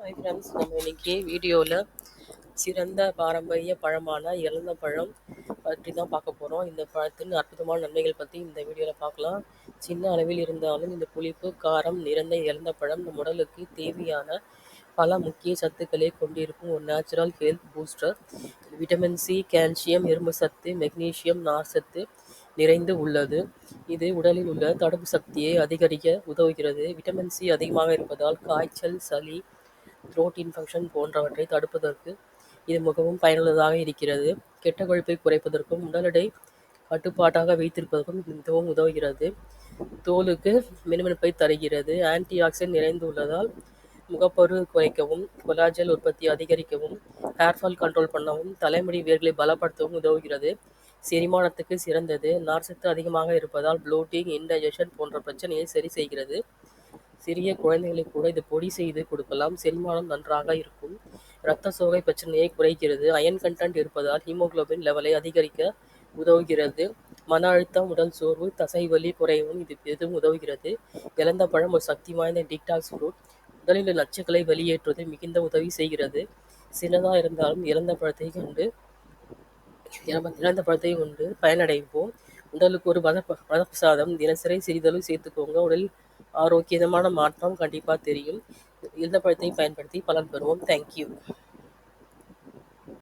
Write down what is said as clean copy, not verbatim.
Hi friends, நம்ம இன்னைக்கு வீடியோவில் சிறந்த பாரம்பரிய பழமான இலந்த பழம் பற்றி தான் பார்க்க போகிறோம். இந்த பழத்தின் அற்புதமான நன்மைகள் பற்றி இந்த வீடியோவில் பார்க்கலாம். சின்ன அளவில் இருந்தாலும் இந்த புளிப்பு காரம் நிறைந்த இலந்த பழம் நம் உடலுக்கு தேவையான பல முக்கிய சத்துக்களை கொண்டிருக்கும் ஒரு natural health booster. Vitamin C, calcium, இரும்பு சத்து, மெக்னீசியம், நார்ச்சத்து நிறைந்து உள்ளது. இது உடலில் உள்ள தடுப்பு சக்தியை அதிகரிக்க உதவுகிறது. விட்டமின் சி அதிகமாக இருப்பதால் காய்ச்சல், சளி, த்ரோட் இன்ஃபெக்ஷன் போன்றவற்றை தடுப்பதற்கு இது மிகவும் பயனுள்ளதாக இருக்கிறது. கெட்ட கொழுப்பை குறைப்பதற்கும் உடல் எடை கட்டுப்பாட்டாக வைத்திருப்பதற்கும் இது மிகவும் உதவுகிறது. தோலுக்கு மினுமினுப்பை தருகிறது. ஆன்டி ஆக்சிடென்ட் நிறைந்துள்ளதால் முகப்பரு குறைக்கவும், கொலாஜன் உற்பத்தி அதிகரிக்கவும், ஹேர்ஃபால் கண்ட்ரோல் பண்ணவும், தலைமுடி வேர்களை பலப்படுத்தவும் உதவுகிறது. செரிமானத்துக்கு சிறந்தது. நார்ச்சத்து அதிகமாக இருப்பதால் ப்ளோட்டிங், இன்டைஜஷன் போன்ற பிரச்சனையை சரி செய்கிறது. சிறிய குழந்தைகளுக்கு கூட இது பொடி செய்து கொடுக்கலாம். செரிமானம் நன்றாக இருக்கும். இரத்த சோகை பிரச்சனையை குறைக்கிறது. அயன் கண்டென்ட் இருப்பதால் ஹீமோகுளோபின் லெவலை அதிகரிக்க உதவுகிறது. மன அழுத்தம், உடல் சோர்வு, தசைவலி குறையவும் இது பெரிதும் உதவுகிறது. இலந்த பழம் ஒரு சக்தி வாய்ந்த டீடாக்ஸ் ஃப்ரூட். உடலில் உள்ள நச்சுக்களை வெளியேற்றுவதில் மிகுந்த உதவி செய்கிறது. சின்னதாக இருந்தாலும் இலந்த பழத்தை கொண்டு பயனடைவோம். உடலுக்கு ஒரு வரப்பிரசாதம். தினசரி சிறிதளவு சேர்த்துக்கோங்க. உடலில் ஆரோக்கியமான மாற்றம் கண்டிப்பாக தெரியும். இலந்த பழத்தை பயன்படுத்தி பலன் பெறுவோம். தேங்க்யூ.